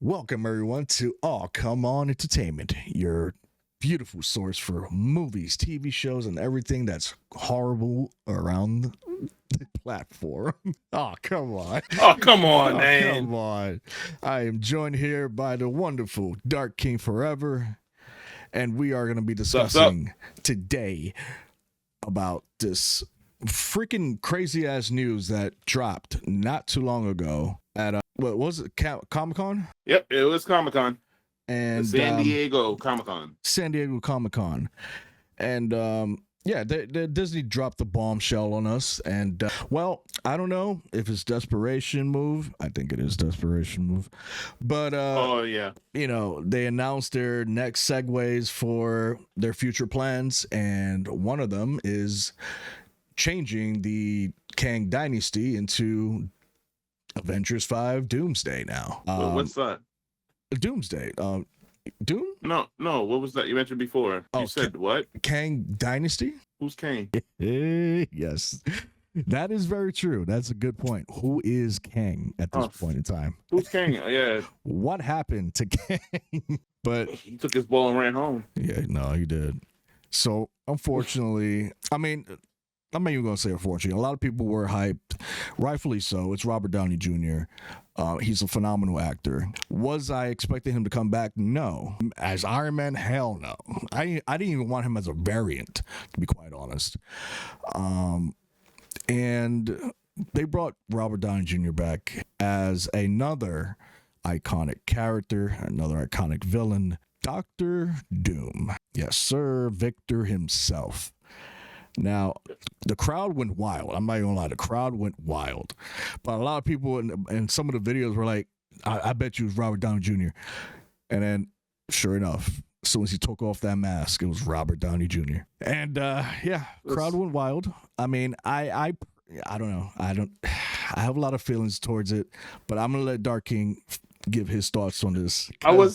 Welcome, everyone, to All Come On Entertainment, your beautiful source for movies, TV shows, and everything that's horrible around the platform. Oh, come on. Oh, come on, Oh, come man. on. I am joined here by the wonderful Dark King Forever, and we are going to be Sup? discussing today about this freaking crazy ass news that dropped not too long ago at what was it, Comic Con? Yep, it was Comic Con. The And San Diego Comic Con. San Diego Comic Con, and yeah, Disney dropped the bombshell on us, and well, I don't know if it's desperation move. I think it is desperation move, but Oh, yeah. they announced their next segues for their future plans, and one of them is changing the Kang Dynasty into Avengers 5 Doomsday now. What's that? Doomsday. Doom? No. What was that you mentioned before? Oh, You said what? Kang Dynasty? Who's Kane? Yes. That is very true. That's a good point. Who is Kang at this point in time? Who's Kane? Yeah, What happened to Kang? But he took his ball and ran home. yeah, no, he did. So unfortunately, I'm not even gonna say unfortunately. A lot of people were hyped, rightfully so. It's Robert Downey Jr. He's a phenomenal actor. Was I expecting him to come back? No. As Iron Man, hell no. I didn't even want him as a variant, to be quite honest. And they brought Robert Downey Jr. back as another iconic character, another iconic villain, Doctor Doom. Yes, Sir Victor himself. Now, the crowd went wild. I'm not even gonna lie, the crowd went wild. But a lot of people in some of the videos were like, I bet you it was Robert Downey Jr. And then, sure enough, as soon as he took off that mask, it was Robert Downey Jr. And yeah, crowd went wild. I mean, I don't know. I have a lot of feelings towards it, but I'm gonna let Dark King give his thoughts on this. Only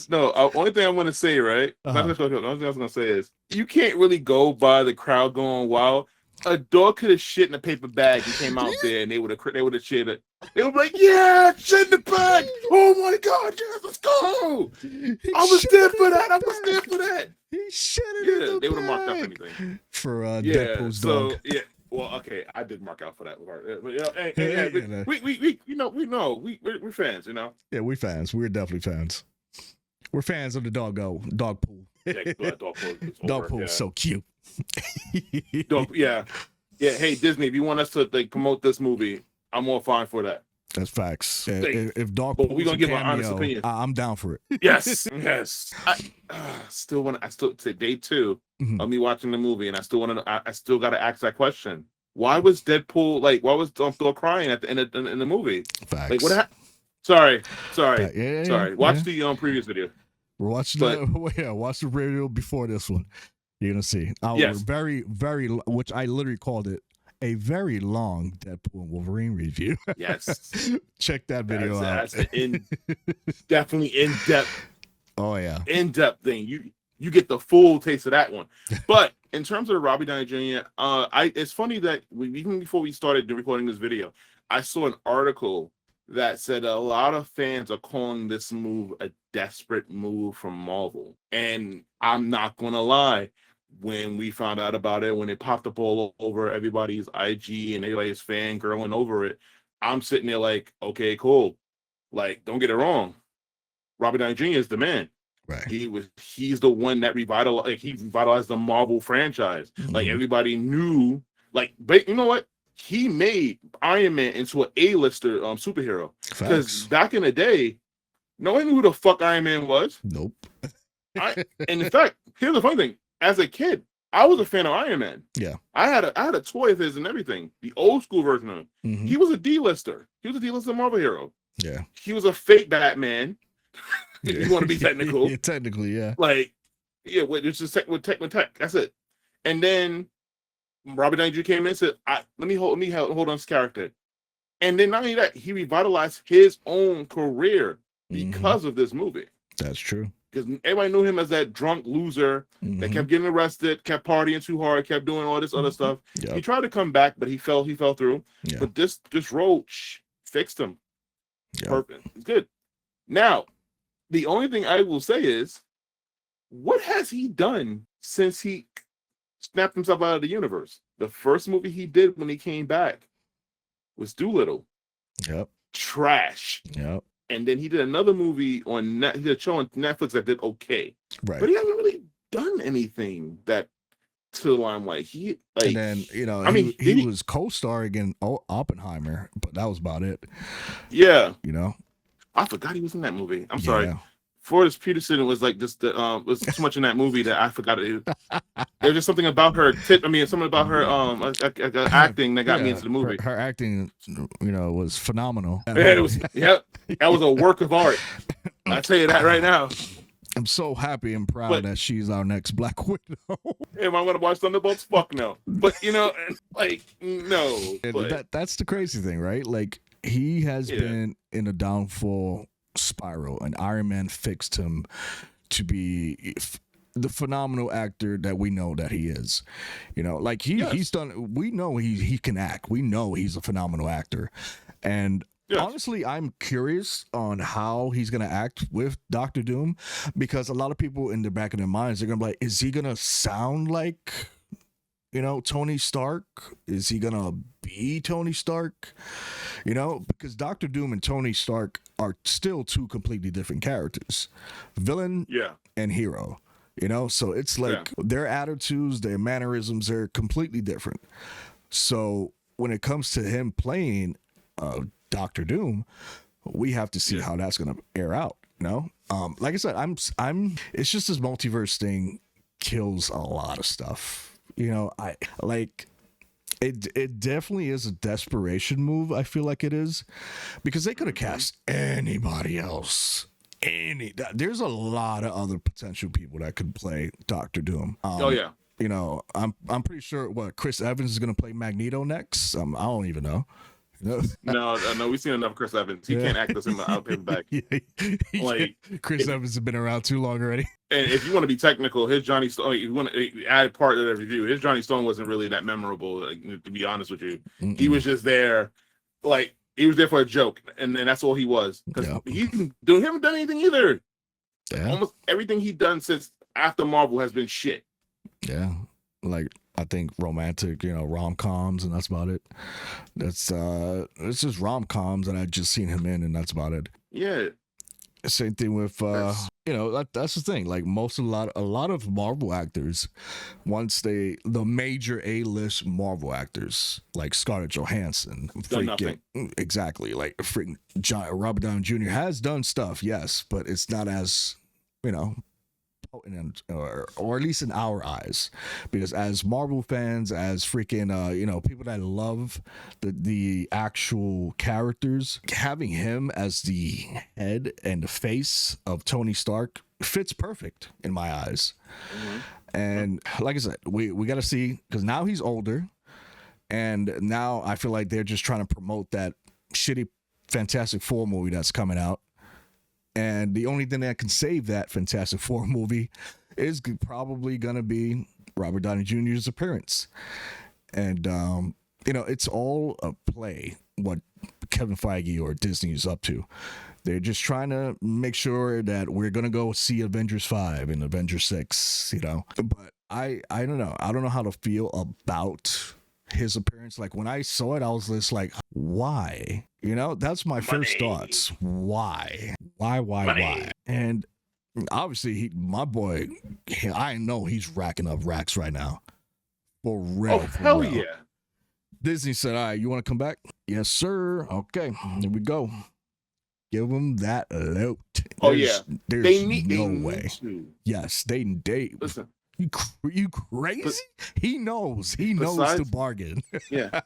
thing I'm gonna say, right? The only thing I was gonna say is you can't really go by the crowd going wild. A dog could have shit in a paper bag and came out there, and they would have cheered it. They would be like, "Yeah, shit in the bag! Oh my god, yes, let's go! I was there for that. I was there for that." He shit it Yeah, in the they would have marked up bag. anything. For Yeah, Deadpool's so dog. yeah. Well, okay, I did mark out for that part. But yeah, Yeah, we're fans, you know. yeah, we fans. We're definitely fans. We're fans of the dog pool. Yeah, dog pool is Dog over, pool yeah. is so cute. Yeah. Hey, Disney, if you want us to like promote this movie, I'm all fine for that. That's facts. Like, If dog but pool we're is a gonna give our honest cameo, opinion. I'm down for it. Yes. I still say day 2 Mhm. of me watching the movie, and I still got to ask that question. Why was Deadpool why was Thor crying at the end in the movie? Facts. Like what happened? Sorry. Yeah, Watch the previous video. We're watching watch the video before this one. You're gonna see. Yes. Very, very, which I literally called it a very long Deadpool and Wolverine review. Yes. Check that video out. That's definitely in depth. Oh yeah. In depth thing. You get the full taste of that one. But in terms of Robbie Downey Jr., it's funny that even before we started recording this video, I saw an article that said a lot of fans are calling this move a desperate move from Marvel. And I'm not gonna lie, when we found out about it, when it popped up all over everybody's IG and everybody's fangirling over it, I'm sitting there like, okay, cool. Like, don't get it wrong. Robert Downey Jr. is the man. Right. He's the one that revitalized the Marvel franchise. Mm-hmm. Like everybody knew, but you know what? He made Iron Man into an A-lister superhero. Because back in the day, no one knew who the fuck Iron Man was. Nope. And in fact, here's the funny thing. As a kid, I was a fan of Iron Man. Yeah. I had a toy of his and everything. The old school version of him. Mm-hmm. He was a D-lister. He was a D-lister Marvel hero. Yeah. He was a fake Batman. If you want to be technical. Yeah, technically, yeah. It's just with tech. That's it. And then Robert Downey Jr. came in and said, let me hold on his character. And then not only that, he revitalized his own career because of this movie. That's true. Because everybody knew him as that drunk loser that kept getting arrested, kept partying too hard, kept doing all this other stuff. Yep. He tried to come back, but he fell through. Yeah. But this role fixed him. Yep. Perfect. It's good. Now, The only thing I will say is, what has he done since he snapped himself out of the universe? The first movie he did when he came back was Doolittle. Yep. Trash. Yep. And then he did another movie he did a show on Netflix that did okay. Right. But he hasn't really done anything that to the limelight. He like, and then he was co-starring in Oppenheimer, but that was about it. Yeah. You know, I forgot he was in that movie. I'm sorry. Forrest Peterson was like just was too much in that movie that I forgot it. There's just something about her something about her acting that got me into the movie. Her acting, was phenomenal. That was a work of art. I tell you that right now. I'm so happy and proud that she's our next Black Widow. Am I gonna watch Thunderbolts? Fuck no. But like no. But that's the crazy thing, right? Like he has been in a downfall spiral, and Iron Man fixed him to be the phenomenal actor that we know that he is. Like he's done. We know he can act. We know he's a phenomenal actor, and honestly, I'm curious on how he's gonna act with Doctor Doom, because a lot of people in the back of their minds are gonna be like, is he gonna sound like Tony Stark? Is he gonna be Tony Stark? Because Doctor Doom and Tony Stark are still two completely different characters, villain and hero. So it's like their attitudes, their mannerisms are completely different. So when it comes to him playing Doctor Doom, we have to see how that's gonna air out. Like I said, I'm it's just this multiverse thing kills a lot of stuff. I like it definitely is a desperation move. I feel like it is, because they could have cast anybody else. There's a lot of other potential people that could play Doctor Doom. I'm pretty sure Chris Evans is gonna play Magneto next. I don't even know. No, we've seen enough Chris Evans. He can't act us in the paperback. Like Chris Evans has been around too long already. And if you want to be technical, his Johnny Stone, you want to add part of the review, his Johnny Stone wasn't really that memorable, to be honest with you. He was just there, he was there for a joke, and then that's all he was. Because he haven't done anything either. Yeah. Almost everything he's done since after Marvel has been shit. Yeah, like I think romantic, rom-coms, and that's about it. That's it's just rom-coms that I just seen him in, and that's about it. Yeah. Same thing with that's the thing. Like a lot of Marvel actors, once the major A-list Marvel actors like Scarlett Johansson, exactly, like freaking Robert Downey Jr. has done stuff, yes, but it's not as potent, or at least in our eyes, because as Marvel fans, as freaking people that love the actual characters, having him as the head and the face of Tony Stark fits perfect in my eyes. And like I said, we got to see, because now he's older, and now I feel like they're just trying to promote that shitty Fantastic Four movie that's coming out. And the only thing that can save that Fantastic Four movie is probably going to be Robert Downey Jr.'s appearance. And, it's all a play, what Kevin Feige or Disney is up to. They're just trying to make sure that we're going to go see Avengers 5 and Avengers 6, But I don't know. I don't know how to feel about his appearance. Like when I saw it, I was just like, why? That's my first thoughts. Why? And obviously, my boy, I know he's racking up racks right now. For real. Oh, hell yeah. Disney said, all right, you want to come back? Yes, sir. Okay, here we go. Give them that loot. There's no way. Yes, they listen. You crazy? He knows to bargain. Yeah.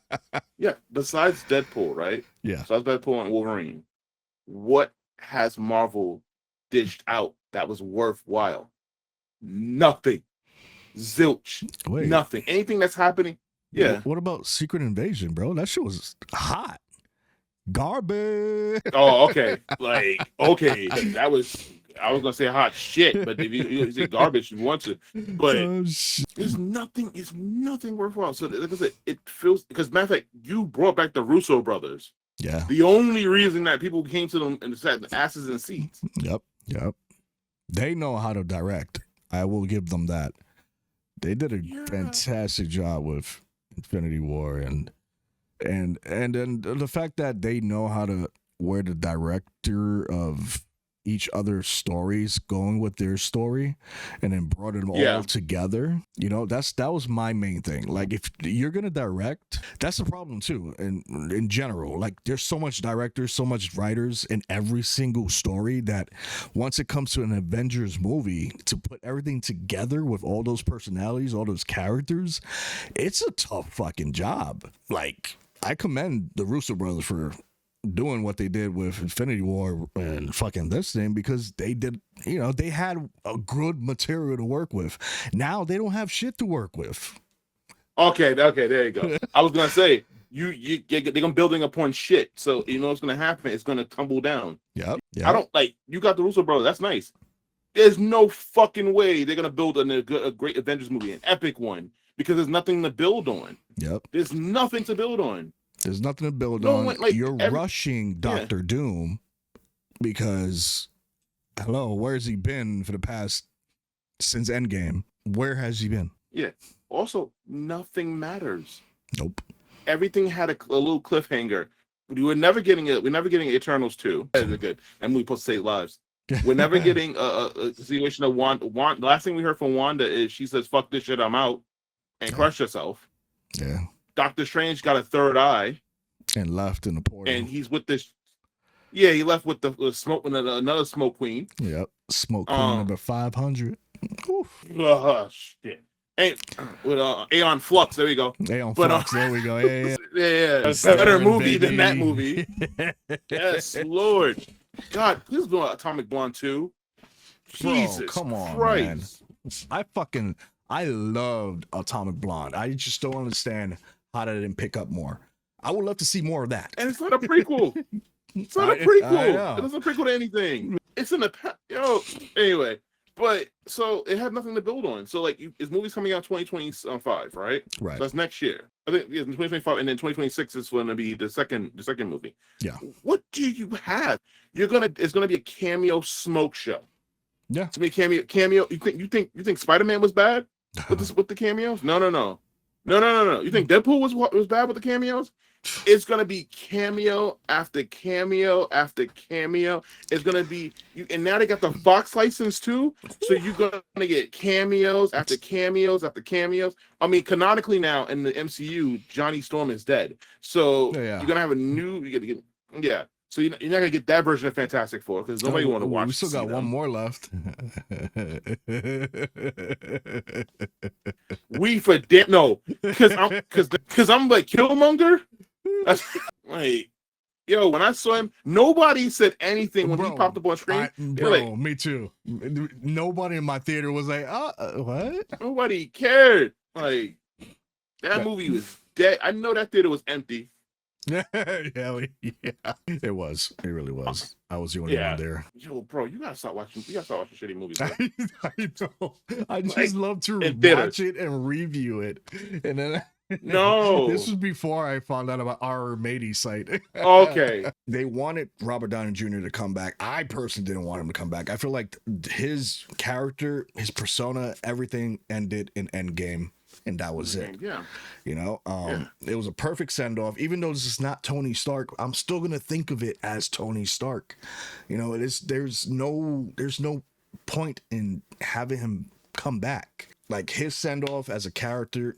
Besides Deadpool, right? Yeah. Besides Deadpool and Wolverine, what has Marvel dished out that was worthwhile? Nothing. Zilch. Wait. Nothing. Anything that's happening. Yeah. What about Secret Invasion, bro? That shit was hot. Garbage. Oh, okay. That was. I was gonna say hot shit, but if you say garbage, you want to. But it's nothing worthwhile. So, like I said, it feels, because matter of fact, you brought back the Russo brothers. Yeah. The only reason that people came to them and sat in asses and seats. Yep. Yep. They know how to direct. I will give them that. They did a fantastic job with Infinity War, and then the fact that they know how to where the director of each other's stories going with their story, and then brought it all together. That was my main thing. Like, if you're gonna direct, that's the problem too. And in general, like, there's so much directors, so much writers in every single story that once it comes to an Avengers movie, to put everything together with all those personalities, all those characters, it's a tough fucking job. Like, I commend the Russo brothers for doing what they did with Infinity War and fucking this thing, because they did, they had a good material to work with. Now they don't have shit to work with. Okay, there you go. I was gonna say they're gonna building upon shit, so you know what's gonna happen. It's gonna tumble down. Yep. I don't like you got the Russo brothers. That's nice. There's no fucking way they're gonna build a great Avengers movie, an epic one, because there's nothing to build on. Yep. There's nothing to build on. There's nothing to build on. You're rushing Doctor Doom because, hello, where's he been for the past, since Endgame? Where has he been? Yeah. Also, nothing matters. Nope. Everything had a little cliffhanger. We're never getting Eternals 2. That's good. That movie supposed to save lives. We're never getting a situation of Wanda. The last thing we heard from Wanda is she says, "Fuck this shit, I'm out," and crushed herself. Yeah. Doctor Strange got a third eye and left in the portal, and he's with this. Yeah, he left with the smoke, another smoke queen. Yep, smoke queen number 500. Shit. And with Aeon Flux, there we go. Aeon Flux, there we go. Yeah. A better movie than that movie. Yes, Lord. God, please do Atomic Blonde 2. Jesus, come on, Christ. Man. I loved Atomic Blonde. I just don't understand how that didn't pick up more. I would love to see more of that. And it's not a prequel. It's not a prequel. It doesn't prequel to anything. It's in the anyway. But so it had nothing to build on. So like, his movie's coming out 2025, right? Right. So that's next year. I think 2025, and then 2026 is going to be the second movie. Yeah. What do you have? It's gonna be a cameo smoke show. Yeah. It's gonna be a cameo. You think Spider-Man was bad with the cameos? No. You think Deadpool was bad with the cameos? It's gonna be cameo after cameo after cameo. It's gonna be and now they got the Fox license too, so you're gonna get cameos after cameos after cameos. I mean, canonically now in the MCU, Johnny Storm is dead, so you're gonna have a new. So you're not gonna get that version of Fantastic Four because nobody want to watch. We still got one more left. because I'm like Killmonger. That's like, when I saw him, nobody said anything when he popped up on screen. Me too. Nobody in my theater was like, what? Nobody cared. Like, that movie was dead. I know that theater was empty. Yeah, it was. It really was. I was the only one there. Yo, bro, you gotta stop watching shitty movies. I know. I just love to watch it and review it, and then. No, this was before I found out about our matey site. Okay. They wanted Robert Downey Jr. to come back. I personally didn't want him to come back. I feel like his character, his persona, everything ended in Endgame, and that was it. Yeah. It was a perfect send-off. Even though this is not Tony Stark, I'm still gonna think of it as Tony Stark. There's no point in having him come back. Like, his send-off as a character,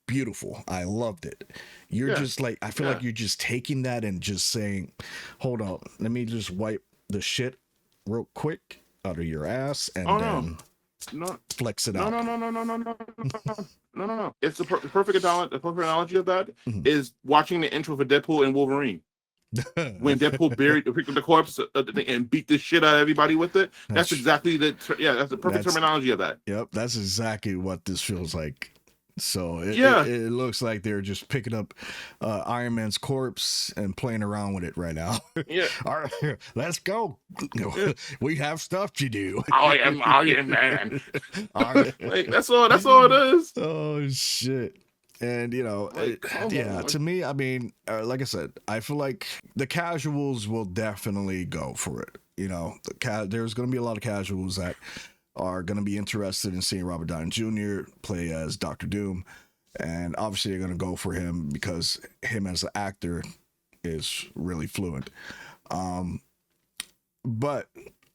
beautiful. I loved it. You're just like, I feel like you're just taking that and just saying, hold on, let me just wipe the shit real quick out of your ass and then flex it out. No. It's the perfect analogy of that is watching the intro for Deadpool and Wolverine. When Deadpool picked up the corpse and beat the shit out of everybody with it. That's exactly that's the perfect terminology of that. Yep, that's exactly what this feels like. So it looks like they're just picking up Iron Man's corpse and playing around with it right now. Yeah. All right, let's go. We have stuff to do. I am Iron Man. Like, that's all it is. Oh shit. And to me, I mean, like I said, I feel like the casuals will definitely go for it. you know, there's going to be a lot of casuals that are going to be interested in seeing Robert Downey Jr. play as Doctor Doom, and obviously they're going to go for him because him as an actor is really fluent. But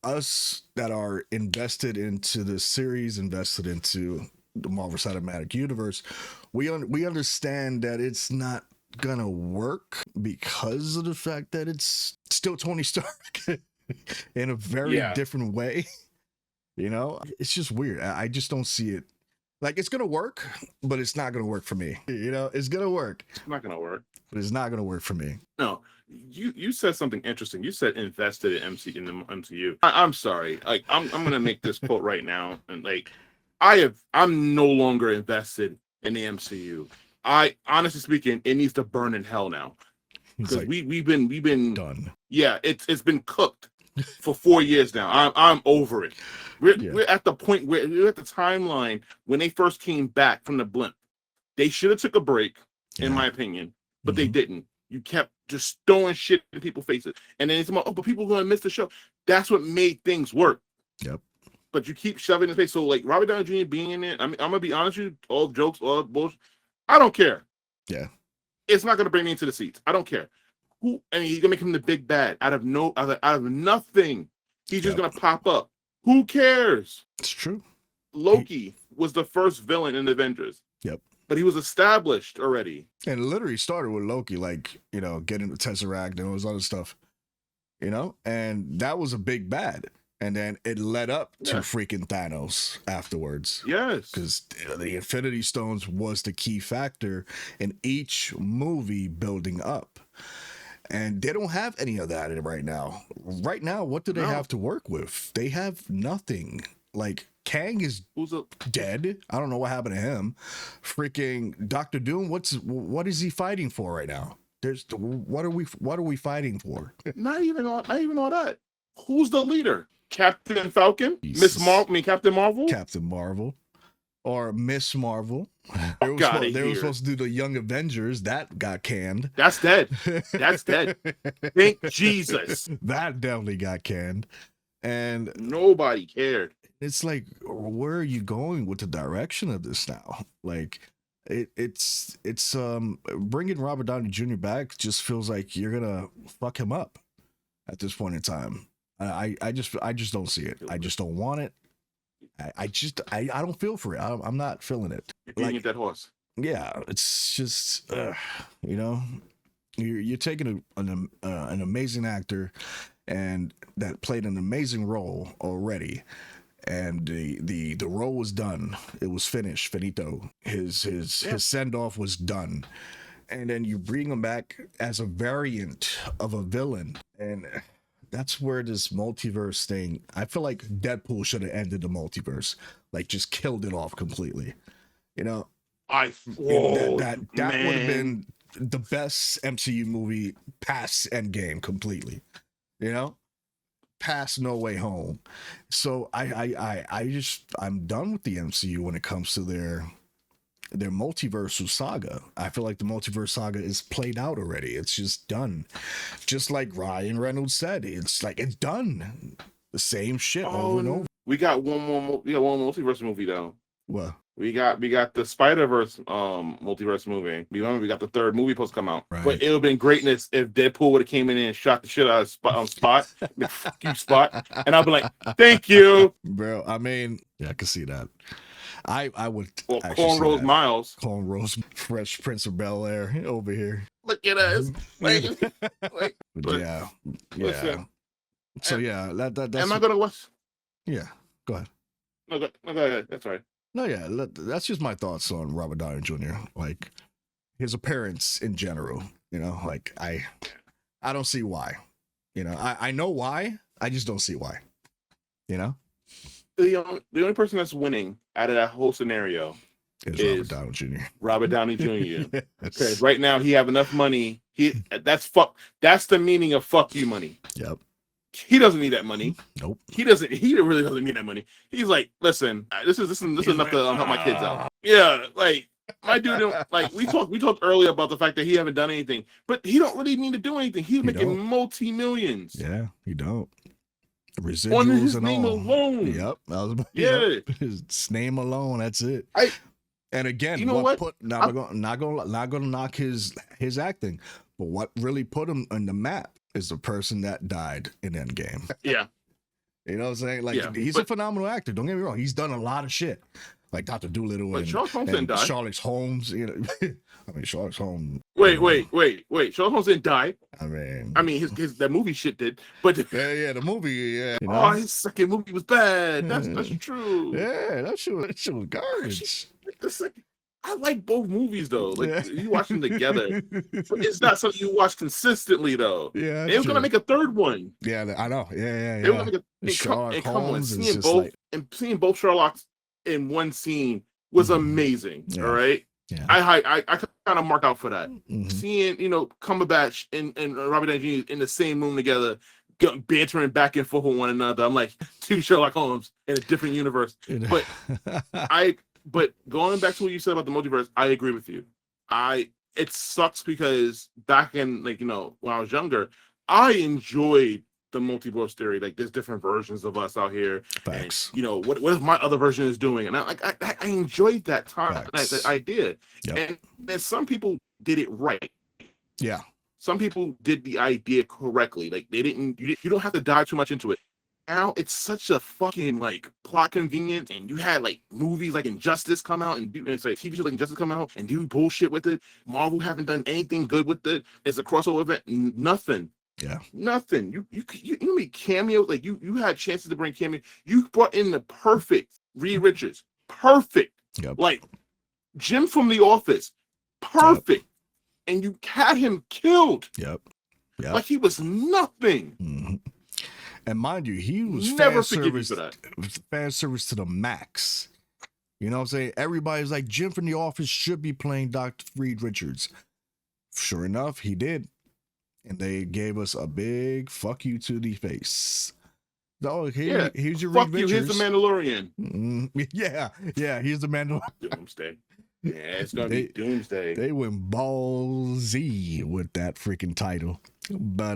us that are invested into this series, invested into the Marvel Cinematic Universe, we understand that it's not gonna work because of the fact that it's still Tony Stark in a very different way. You know, it's just weird. I just don't see it. Like, it's gonna work, but it's not gonna work for me. You know, it's gonna work. It's not gonna work. But it's not gonna work for me. No, you said something interesting. You said invested in the MCU. I'm sorry. Like, I'm gonna make this quote right now, and like, I'm no longer invested in the MCU. Honestly speaking, it needs to burn in hell now, because like, we've been done. Yeah, it's been cooked for 4 years now. I'm over it. We're at the point where we're at the timeline when they first came back from the blimp. They should have took a break, in my opinion, but they didn't. You kept just throwing shit in people's faces, and then it's about, but people are gonna miss the show. That's what made things work. Yep. But you keep shoving in the face. So like Robert Downey Jr. being in it, I mean, I'm gonna be honest with you, all jokes, all bullshit. I don't care. Yeah. It's not gonna bring me into the seats. I don't care. Who? I mean, he's gonna make him the big bad out of nothing. He's just gonna pop up. Who cares? It's true. Loki was the first villain in the Avengers. Yep. But he was established already. And it literally started with Loki, like, you know, getting the Tesseract and all this other stuff, you know? And that was a big bad. And then it led up to freaking Thanos afterwards. Yes. Because the Infinity Stones was the key factor in each movie building up. And they don't have any of that right now. Right now, what do they have to work with? They have nothing. Like, Kang is dead. I don't know what happened to him. Freaking Doctor Doom, what is he fighting for right now? What are we fighting for? Not even all that. Who's the leader? Captain Falcon? Captain Marvel? Captain Marvel. Or Miss Marvel. They were supposed to do the Young Avengers. That got canned. That's dead. That's dead. Thank Jesus. That definitely got canned. And nobody cared. It's like, where are you going with the direction of this now? Like, it's bringing Robert Downey Jr. back just feels like you're gonna fuck him up at this point in time. I just don't see it. I just don't want it. I don't feel for it. I'm not feeling it. You're beating that horse. Yeah, it's just you know, you're taking an amazing actor and that played an amazing role already, and the role was done. It was finished, finito. His send off was done, and then you bring him back as a variant of a villain, and that's where this multiverse thing, I feel like Deadpool should have ended the multiverse, like just killed it off completely. You know, that would have been the best MCU movie past Endgame completely. You know, past No Way Home. So I'm done with the MCU when it comes to their multiverse saga. I feel like the multiverse saga is played out already. It's just done. Just like Ryan Reynolds said, it's like it's done. The same shit over and over. We got one more multiverse movie though. What? We got the Spider-Verse multiverse movie. Remember, we got the third movie supposed to come out. Right. But it would have been greatn't if Deadpool would have came in and shot the shit out of Spot. Fuck you, Spot. And I'd be like, thank you. Bro, I mean, yeah, I can see that. I would. Well, Cornrows Miles. Cornrows, Fresh Prince of Bel-Air over here. Look at us. Yeah. Listen, so yeah, that's. Am I gonna watch? Yeah, go ahead. No, go ahead. That's right. No, yeah, that's just my thoughts on Robert Downey Jr. Like his appearance in general. You know, like I don't see why. You know, I know why. I just don't see why. You know. The only person that's winning out of that whole scenario is Robert Downey Jr. Robert Downey Jr. Because right now he have enough money. That's the meaning of fuck you money. Yep. He doesn't need that money. Nope. He really doesn't need that money. He's like, listen, this is enough to help my kids out. Yeah, like my dude. Like we talked earlier about the fact that he haven't done anything, but he don't really need to do anything. He's making multi-millions. Yeah, he don't. Residuals his and name all. alone. Yep. Yeah. Yep. His name alone. That's it. And again, You know what? Not gonna knock his acting, but what really put him on the map is the person that died in Endgame. Yeah. You know what I'm saying? Like, Yeah, he's a phenomenal actor. Don't get me wrong. He's done a lot of shit, like Dr. Doolittle But and, Sherlock Holmes didn't die. Sherlock Holmes. You know, I mean, Sherlock Holmes. Wait. Sherlock Holmes didn't die. I mean, his that movie shit did. But the movie, yeah. You know? Oh, his second movie was bad. That's true. Yeah, that shit was garbage. The second, I like both movies though. Like Yeah. you watch them together. But it's not something you watch consistently though. Yeah, They were gonna make a third one. Yeah, I know. Yeah. They were gonna make Sherlock come on, Holmes is seeing just both like, and seeing both Sherlocks in one scene was amazing. Yeah. All right. Yeah. I kind of mark out for that. Mhm. Seeing, Cumberbatch and Robert Downey Jr. in the same room together, bantering back and forth with one another. I'm like, two Sherlock Holmes in a different universe. But but going back to what you said about the multiverse, I agree with you. It sucks because back in when I was younger, I enjoyed the multiverse theory. Like there's different versions of us out here. Facts. And, what if my other version is doing? And I enjoyed that time, that idea. Yep. And some people did it right. Yeah. Some people did the idea correctly. Like they didn't. You don't have to dive too much into it. Now it's such a fucking plot convenience, and you had movies like Injustice come out and it's like TV shows like Injustice come out and do bullshit with it. Marvel haven't done anything good with it. It's a crossover event. Nothing. Yeah. Nothing. You made cameos. Like you had chances to bring cameo. You brought in the perfect Reed Richards. Perfect. Yep. Like Jim from The Office. Perfect. Yep. And you had him killed. Yep. Like he was nothing. Mm-hmm. And mind you, he was never forgive you for that. Fan service to the max. You know what I'm saying? Everybody's like, Jim from The Office should be playing Dr. Reed Richards. Sure enough, he did. And they gave us a big fuck you to the face. Oh, here's your fuck Reed you. Richards. Here's the Mandalorian. Yeah. Here's the Mandalorian. Doomsday. Yeah, it's gonna be Doomsday. They went ballsy with that freaking title. But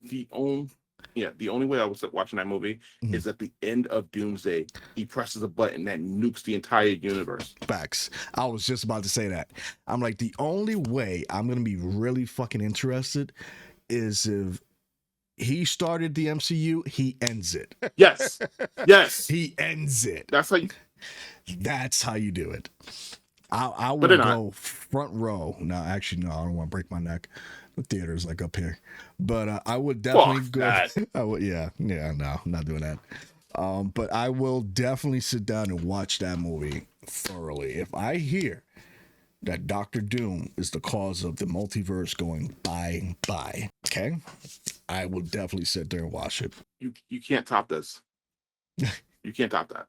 the only way I was watching that movie is at the end of Doomsday, he presses a button that nukes the entire universe. Facts. I was just about to say that. I'm like, the only way I'm gonna be really fucking interested is if he started the MCU, he ends it. Yes. He ends it. That's how you do it. I will go front row. No, actually, no, I don't want to break my neck. The theater's up here, but I would definitely go. No, I'm not doing that. But I will definitely sit down and watch that movie thoroughly. If I hear that Doctor Doom is the cause of the multiverse going bye, okay, I will definitely sit there and watch it. You can't top this. You can't top that.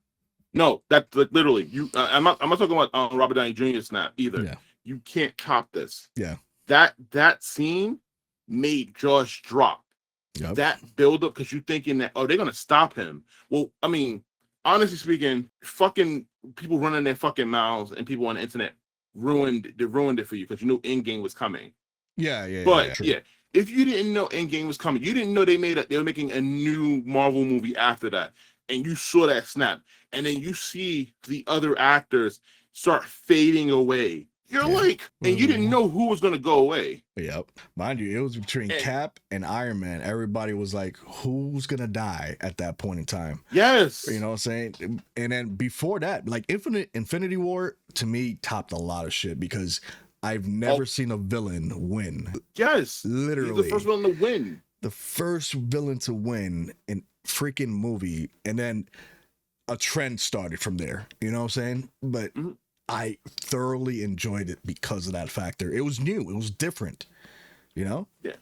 No, that's literally you. I'm not talking about Robert Downey Jr. snap either. Yeah. You can't top this. Yeah. That scene made jaws drop. Yep. That build up because you're thinking that they're gonna stop him. Well, I mean, honestly speaking, fucking people running their fucking mouths and people on the internet ruined it for you because you knew Endgame was coming. Yeah. But if you didn't know Endgame was coming, you didn't know they were making a new Marvel movie after that, and you saw that snap, and then you see the other actors start fading away. You're and you didn't know who was going to go away. Yep. Mind you, it was between Cap and Iron Man. Everybody was like, who's going to die at that point in time? Yes. You know what I'm saying? And then before that, Infinity War, to me, topped a lot of shit because I've never seen a villain win. Yes. Literally. He's the first villain to win. The first villain to win in freaking movie. And then a trend started from there. You know what I'm saying? But I thoroughly enjoyed it because of that factor. It was new. It was different. You know? Yeah.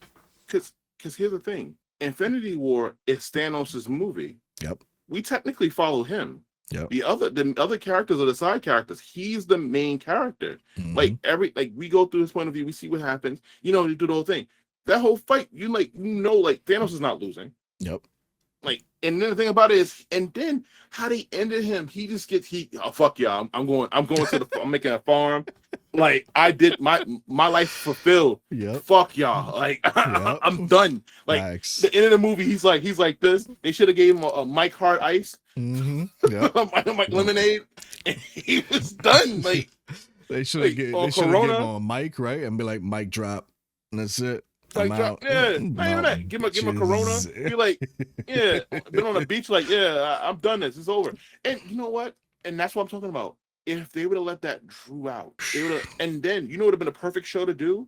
Because here's the thing. Infinity War is Thanos' movie. Yep. We technically follow him. Yep. The other characters are the side characters. He's the main character. Mm-hmm. We go through his point of view, we see what happens. You do the whole thing. That whole fight, Thanos is not losing. Yep. Like, and then the thing about it is, and then how they ended him, he just gets oh fuck y'all, I'm going to the I'm making a farm. Like I did my life fulfilled. Yep. Fuck y'all. Like Yep. I'm done. Like Facts. the end of the movie, he's like this. They should have gave him a Mike Hard Ice, Yep. Mike Lemonade, and he was done. Like they should have or they should have given him Corona. a mic, right? And be like, mic drop. And that's it. Like, I'm out. yeah, not even that. Give him a Corona. Be like, yeah, been on the beach. Like, yeah, I'm done. This it's over. And you know what? And that's what I'm talking about. If they would have let that drew out, they would have. And then you know, would have been a perfect show to do.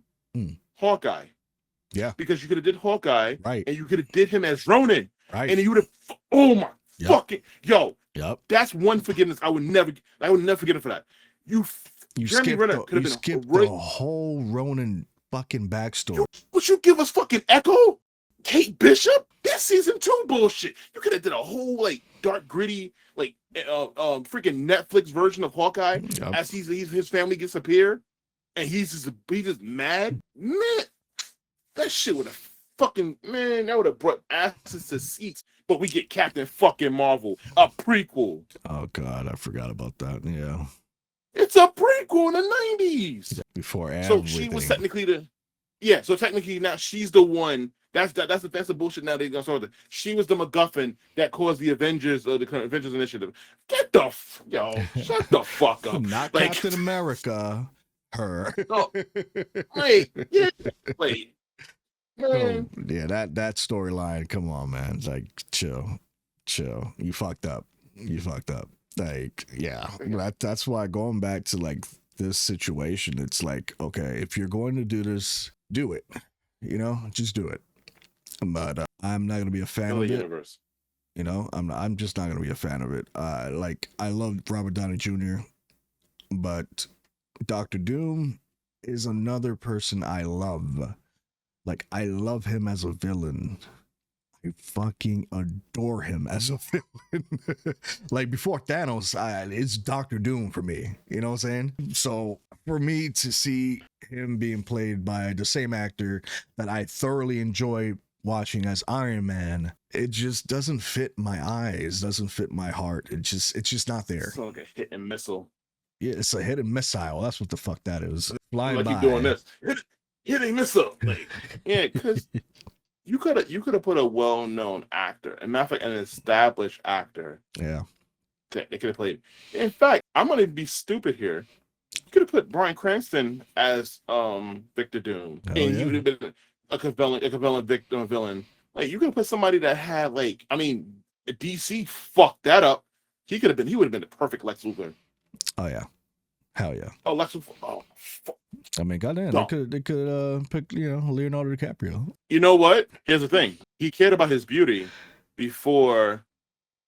Hawkeye. Yeah, because you could have did Hawkeye, right? And you could have did him as Ronin, right? And you would have. Oh my fucking yo. Yep. That's one forgiveness I would never forgive him for that. You Jeremy Renner could have been the whole Ronin fucking backstory. Would you give us fucking Echo? Kate Bishop? That's season 2 bullshit. You could have did a whole like dark, gritty, like freaking Netflix version of Hawkeye as his family disappear, and he's just mad. Man, that shit would have that would have brought asses to seats. But we get Captain fucking Marvel, a prequel. Oh god, I forgot about that. Yeah. It's a prequel in the 90s. Before everything. So she was technically so technically now she's the one. That's the bullshit now they're gonna start with. She was the MacGuffin that caused the Avengers the Avengers Initiative. Shut the fuck up. Not like, Captain America. Her. No, wait. Man. Oh, yeah, that storyline. Come on, man. It's like chill. You fucked up. Like, yeah, that's why going back to like this situation, it's like, okay, if you're going to do this, do it. You know, just do it. But I'm not gonna be a fan of it. You know, I'm just not gonna be a fan of it. Like I love Robert Downey Jr., but Doctor Doom is another person I love. Like I love him as a villain. I fucking adore him as a villain. Like before Thanos, it's Doctor Doom for me. You know what I'm saying? So for me to see him being played by the same actor that I thoroughly enjoy watching as Iron Man, it just doesn't fit my eyes, doesn't fit my heart. It's just not there. It's like a hit and missile. Yeah, it's a hit and missile. That's what the fuck that is. Flying like by. You doing this. Hit and missile. Like, yeah, because you could have put a well-known actor, and not like an established actor. Yeah. That they could have played. In fact, I'm gonna be stupid here. You could have put Bryan Cranston as Victor Doom, and you would have been a compelling villain. Like you could have put somebody that had DC fucked that up. He would have been the perfect Lex Luthor. Oh yeah. Hell yeah. Oh, Lex Luthor. Oh, fuck. I mean, goddamn, they could pick Leonardo DiCaprio. You know what? Here's the thing. He cared about his beauty before.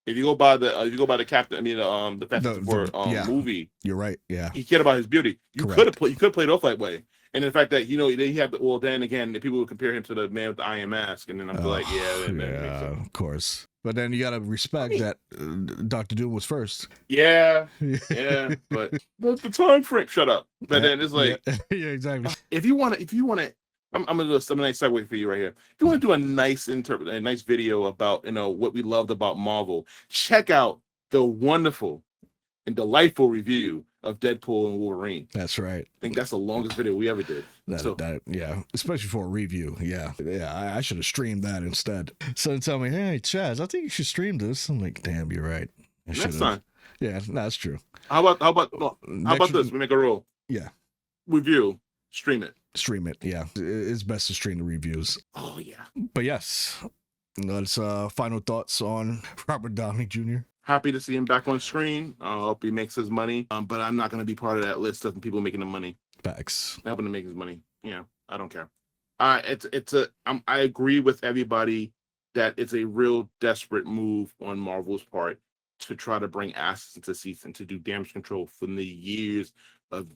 If you go by the Captain, the Fantastic Four movie. You're right. Yeah. He cared about his beauty. You could have played off that way. And the fact that he had then again people would compare him to the man with the iron mask, and then I'm like, of course. But then you gotta respect that Dr. Doom was first. Yeah, but the time frame. Shut up. But then it's like, yeah, exactly. If you want to, I'm gonna do a nice segue for you right here. If you want to do a nice video about what we loved about Marvel, check out the wonderful and delightful review of Deadpool and Wolverine. That's right. I think that's the longest video we ever did. Especially for a review. Yeah. I should have streamed that instead. So tell me, hey Chaz, I think you should stream this. I'm like, damn, you're right. Next time. Yeah, that's true. How about this? We make a rule. Yeah. Review. Stream it. Yeah. It's best to stream the reviews. Oh yeah. But yes. That's final thoughts on Robert Downey Jr. Happy to see him back on screen. I hope he makes his money. But I'm not going to be part of that list of people making the money. Facts. Helping to make his money. Yeah, I don't care. I agree with everybody that it's a real desperate move on Marvel's part to try to bring assets into seats and to do damage control from the years of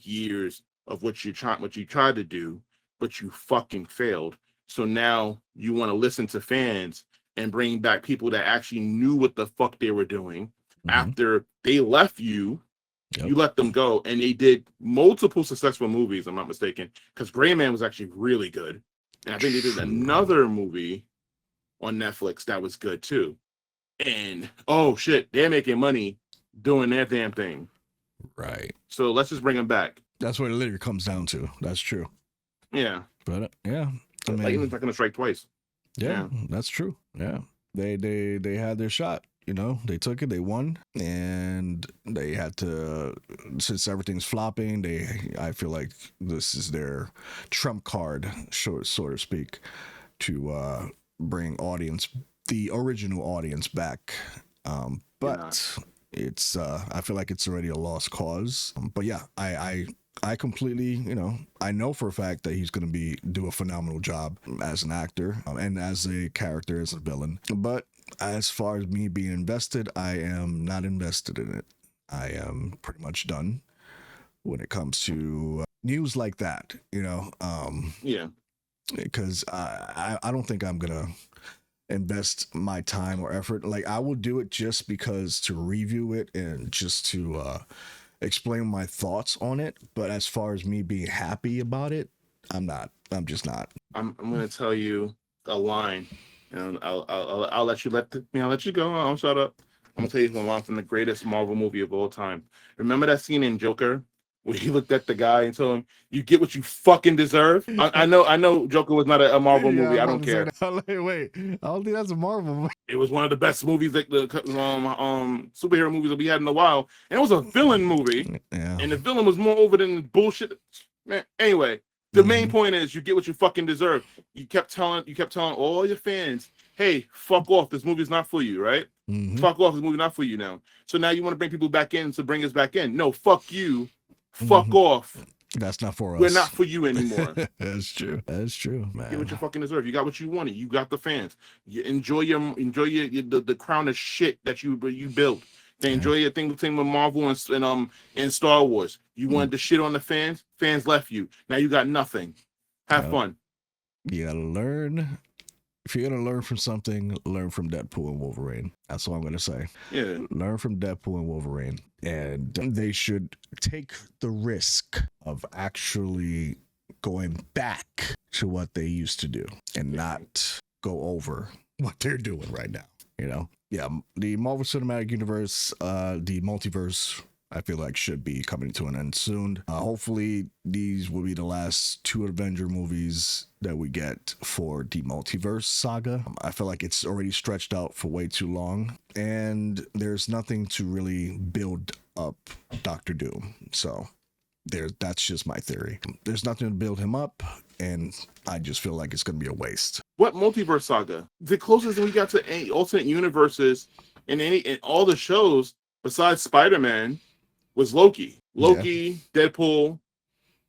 what you tried to do, but you fucking failed. So now you want to listen to fans and bring back people that actually knew what the fuck they were doing after they left you. Yep. You let them go, and they did multiple successful movies, I'm not mistaken, because Gray Man was actually really good. And I think they did another movie on Netflix that was good too. and oh shit, they're making money doing their damn thing. Right. So let's just bring them back. That's what it literally comes down to. That's true. Yeah. But yeah, I mean, Lightning's not gonna strike twice. yeah, that's true. Yeah, they had their shot. You know, they took it, they won, and they had to. Since everything's flopping, I feel like this is their trump card, so to speak, to bring the original audience back. But it's I feel like it's already a lost cause. But yeah, I completely, I know for a fact that he's going to do a phenomenal job as an actor and as a character, as a villain. But as far as me being invested, I am not invested in it. I am pretty much done when it comes to news like that, Yeah. Because I don't think I'm going to invest my time or effort. Like, I will do it just because to review it and just to explain my thoughts on it. But as far as me being happy about it, I'm not. I'm just not. I'm gonna tell you a line, and I'll let you I'll let you go. I'll shut up. I'm gonna tell you a line from the greatest Marvel movie of all time. Remember that scene in Joker where he looked at the guy and told him, "You get what you fucking deserve." I know Joker was not a Marvel movie. I don't care. Wait, I don't think that's a Marvel movie. It was one of the best movies, like the superhero movies that we had in a while, and it was a villain movie. Yeah. And the villain was more over than the bullshit. Man, anyway, the main point is you get what you fucking deserve. You kept telling all your fans, "Hey, fuck off. This movie's not for you, right? Fuck off. This movie's not for you now." So now you want to bring people back in to bring us back in. No, fuck you. Fuck off. That's not for us. We're not for you anymore. That's true. That's true, man. Get what you fucking deserve. You got what you wanted. You got the fans. You enjoy the crown of shit that you built. They enjoy your thing with Marvel and Star Wars. You wanted to shit on the fans. Fans left you. Now you got nothing. Have fun. You gotta learn. If you're gonna learn from something, learn from Deadpool and Wolverine. That's all I'm gonna say. Yeah. Learn from Deadpool and Wolverine. And they should take the risk of actually going back to what they used to do and not go over what they're doing right now. Yeah, the Marvel Cinematic Universe, the multiverse, I feel like should be coming to an end soon. Hopefully these will be the last 2 Avenger movies that we get for the multiverse saga. I feel like it's already stretched out for way too long, and there's nothing to really build up Doctor Doom. So that's just my theory. There's nothing to build him up, and I just feel like it's going to be a waste. What multiverse saga? The closest we got to any alternate universes in all the shows besides Spider-Man was Loki, Deadpool,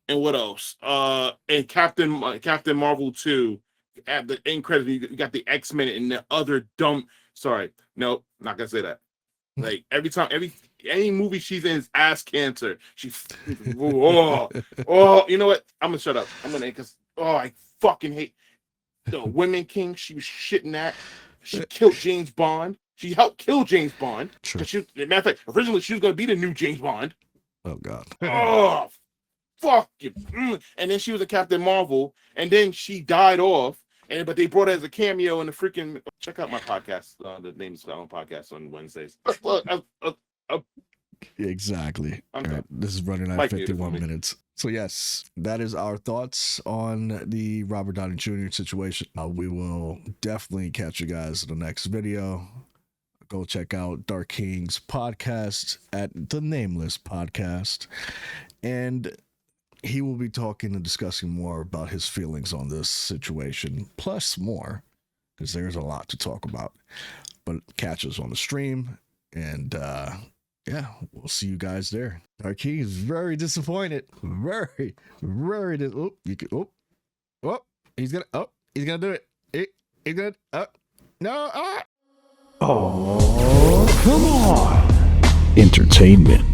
and what else? And Captain Marvel 2. At the end credits, you got the X-Men and the other dumb. Sorry, no, not gonna say that. Like any movie she's in is ass cancer. She's you know what? I'm gonna shut up. Because I fucking hate the Women King. She was shitting at. She killed James Bond. She helped kill James Bond. True. Matter of fact, originally she was going to be the new James Bond. Oh, God. Oh, fuck you. And then she was a Captain Marvel, and then she died off. But they brought her as a cameo in the freaking. Check out my podcast. The name is my own podcast on Wednesdays. Exactly. All right. This is running at 51 minutes. So yes, that is our thoughts on the Robert Downey Jr. situation. We will definitely catch you guys in the next video. Go check out Dark King's podcast at The Nameless Podcast. And he will be talking and discussing more about his feelings on this situation, plus more, because there's a lot to talk about. But catch us on the stream, and yeah, we'll see you guys there. Dark King is very disappointed. Very, very he's gonna do it. He's gonna no. Oh, come on. Entertainment.